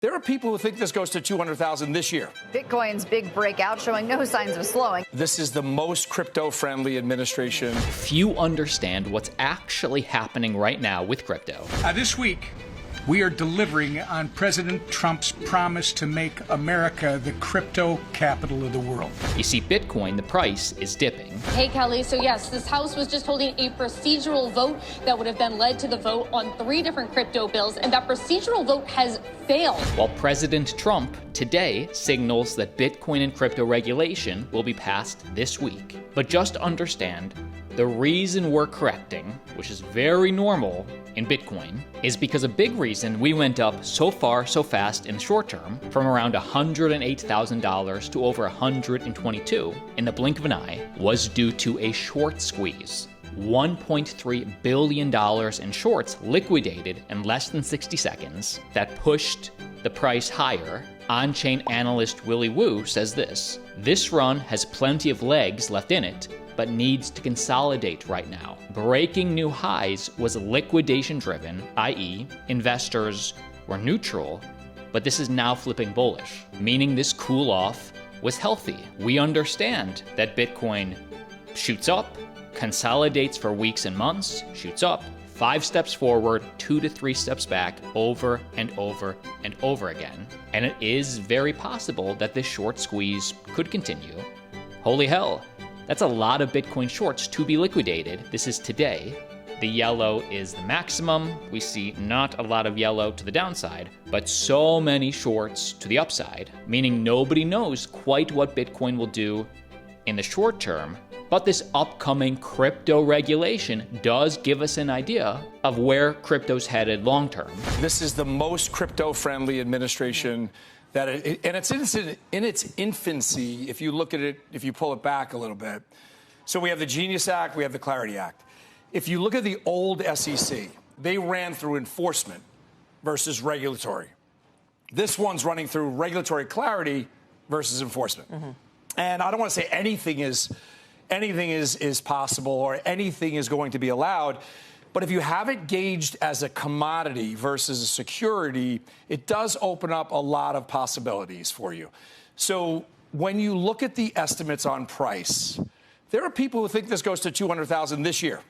There are people who think this goes to 200,000 this year. Bitcoin's big breakout showing no signs of slowing. This is the most crypto-friendly administration. Few understand what's actually happening right now with crypto. This week, we are delivering on President Trump's promise to make America the crypto capital of the world. You see, Bitcoin, the price is dipping. Hey, Kelly. So yes, this House was just holding a procedural vote that would have then led to the vote on 3 different crypto bills, and that procedural vote has failed. While President Trump today signals that Bitcoin and crypto regulation will be passed this week. But just understand, the reason we're correcting, which is very normal in Bitcoin, is because a big reason we went up so far, so fast in the short term, from around $108,000 to over $122 in the blink of an eye, was due to a short squeeze. $1.3 billion in shorts liquidated in less than 60 seconds that pushed the price higher. On-chain analyst Willy Woo says this run has plenty of legs left in it, but needs to consolidate right now. Breaking new highs was liquidation driven, i.e., investors were neutral, but this is now flipping bullish, meaning this cool off was healthy. We understand that Bitcoin shoots up, consolidates for weeks and months, shoots up, 5 steps forward, 2 to 3 steps back, over and over and over again. And it is very possible that this short squeeze could continue. Holy hell, that's a lot of Bitcoin shorts to be liquidated. This is today. The yellow is the maximum. We see not a lot of yellow to the downside, but so many shorts to the upside, meaning nobody knows quite what Bitcoin will do in the short term. But this upcoming crypto regulation does give us an idea of where crypto's headed long term. This is the most crypto-friendly administration and it's in its infancy, if you look at it, if you pull it back a little bit. So we have the Genius Act, we have the Clarity Act. If you look at the old SEC, they ran through enforcement versus regulatory. This one's running through regulatory clarity versus enforcement. And I don't want to say anything is possible or anything is going to be allowed. But if you have it gauged as a commodity versus a security, it does open up a lot of possibilities for you. So when you look at the estimates on price, there are people who think this goes to 200,000 this year.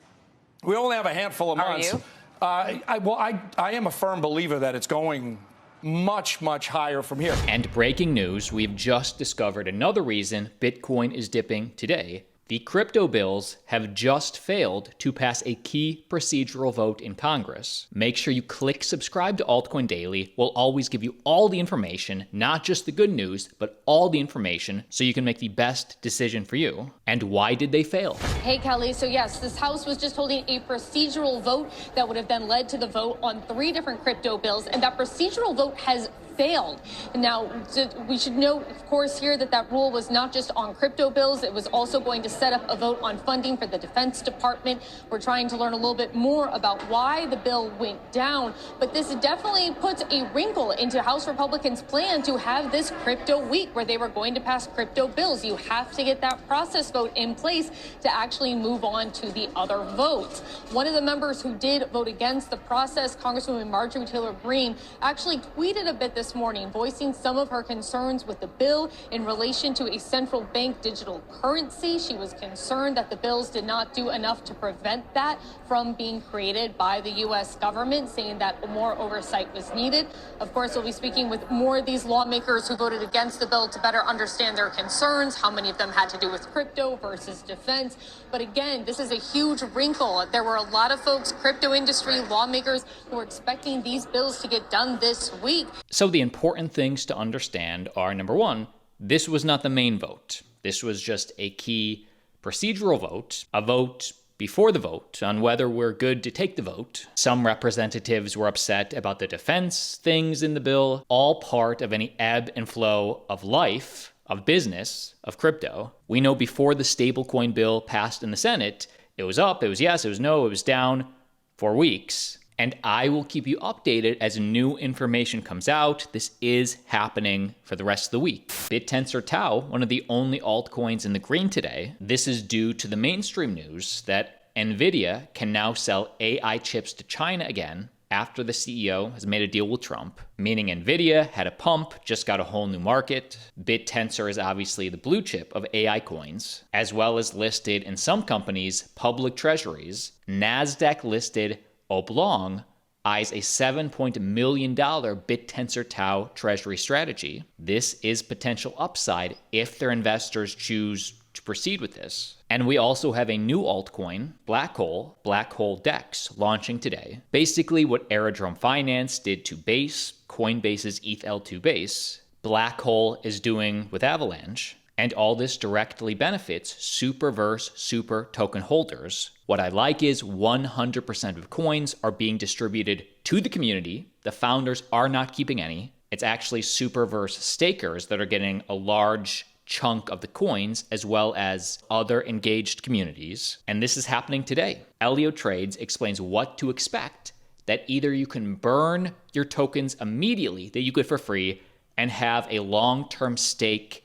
We only have a handful of months. Are you? I am a firm believer that it's going much, much higher from here. And breaking news, we've just discovered another reason Bitcoin is dipping today. The crypto bills have just failed to pass a key procedural vote in Congress. Make sure you click subscribe to Altcoin Daily. We'll always give you all the information, not just the good news, but all the information so you can make the best decision for you. And why did they fail? Hey, Kelly. So yes, this House was just holding a procedural vote that would have then led to the vote on 3 different crypto bills, and that procedural vote has failed. Now, we should note, of course, here that rule was not just on crypto bills. It was also going to set up a vote on funding for the Defense Department. We're trying to learn a little bit more about why the bill went down, but this definitely puts a wrinkle into House Republicans' plan to have this crypto week where they were going to pass crypto bills. You have to get that process vote in place to actually move on to the other votes. One of the members who did vote against the process, Congresswoman Marjorie Taylor Greene, actually tweeted a bit this morning, voicing some of her concerns with the bill in relation to a central bank digital currency. She was concerned that the bills did not do enough to prevent that from being created by the U.S. government, saying that more oversight was needed. Of course, we'll be speaking with more of these lawmakers who voted against the bill to better understand their concerns, how many of them had to do with crypto versus defense. But again, this is a huge wrinkle. There were a lot of folks, crypto industry lawmakers, who were expecting these bills to get done this week. So the important things to understand are, number one, this was not the main vote. This was just a key procedural vote, a vote before the vote on whether we're good to take the vote. Some representatives were upset about the defense things in the bill, all part of any ebb and flow of life, of business, of crypto. We know before the stablecoin bill passed in the Senate, it was up, it was yes, it was no, it was down for weeks. And I will keep you updated as new information comes out. This is happening for the rest of the week. Bittensor Tau, one of the only altcoins in the green today. This is due to the mainstream news that NVIDIA can now sell AI chips to China again after the CEO has made a deal with Trump, meaning Nvidia had a pump, just got a whole new market. Bittensor is obviously the blue chip of AI coins, as well as listed in some companies public treasuries. NASDAQ listed Oblong eyes a $7 million Bittensor Tau treasury strategy. This is potential upside if their investors choose to proceed with this. And we also have a new altcoin, Blackhole DEX, launching today. Basically what Airdrop Finance did to Base, Coinbase's ETH-L2 Base, Blackhole is doing with Avalanche. And all this directly benefits Superverse Super token holders. What I like is 100% of coins are being distributed to the community. The founders are not keeping any. It's actually Superverse stakers that are getting a large chunk of the coins, as well as other engaged communities. And this is happening today. Elio Trades explains what to expect, that either you can burn your tokens immediately that you get for free and have a long-term stake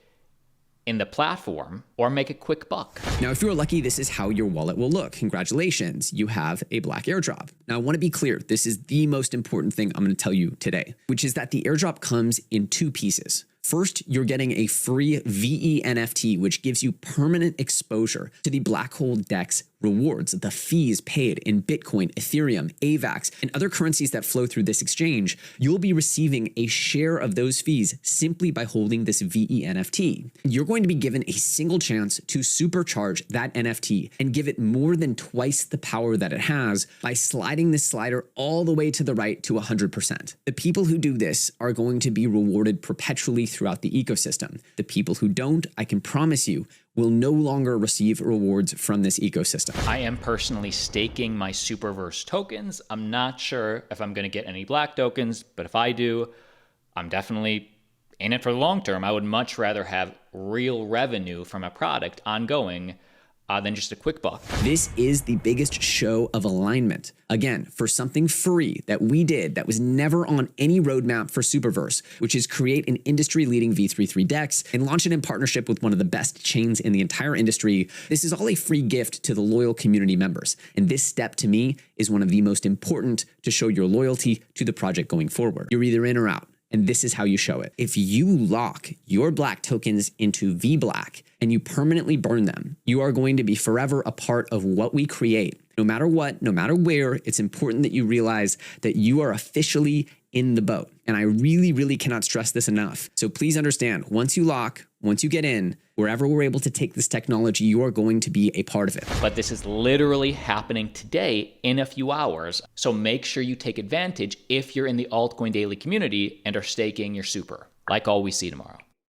in the platform, or make a quick buck. Now, if you're lucky, this is how your wallet will look. Congratulations, you have a black airdrop. Now, I want to be clear, this is the most important thing I'm going to tell you today, which is that the airdrop comes in two pieces. First, you're getting a free VE NFT, which gives you permanent exposure to the Blackhole DEX rewards, the fees paid in Bitcoin, Ethereum, AVAX, and other currencies that flow through this exchange. You'll be receiving a share of those fees simply by holding this VE NFT. You're going to be given a single chance to supercharge that NFT and give it more than twice the power that it has by sliding this slider all the way to the right to 100%. The people who do this are going to be rewarded perpetually throughout the ecosystem. The people who don't, I can promise you, will no longer receive rewards from this ecosystem. I am personally staking my Superverse tokens. I'm not sure if I'm going to get any black tokens, but if I do, I'm definitely in it for the long term. I would much rather have real revenue from a product ongoing than just a quick buck. This is the biggest show of alignment. Again, for something free that we did that was never on any roadmap for Superverse, which is create an industry-leading V33 DEX and launch it in partnership with one of the best chains in the entire industry. This is all a free gift to the loyal community members. And this step, to me, is one of the most important to show your loyalty to the project going forward. You're either in or out. And this is how you show it. If you lock your black tokens into VBlack and you permanently burn them, you are going to be forever a part of what we create. No matter what, no matter where, it's important that you realize that you are officially in the boat. And I really, really cannot stress this enough. So please understand, once you lock, once you get in, wherever we're able to take this technology, you are going to be a part of it. But this is literally happening today in a few hours. So make sure you take advantage if you're in the Altcoin Daily community and are staking your super. Like all, we see tomorrow.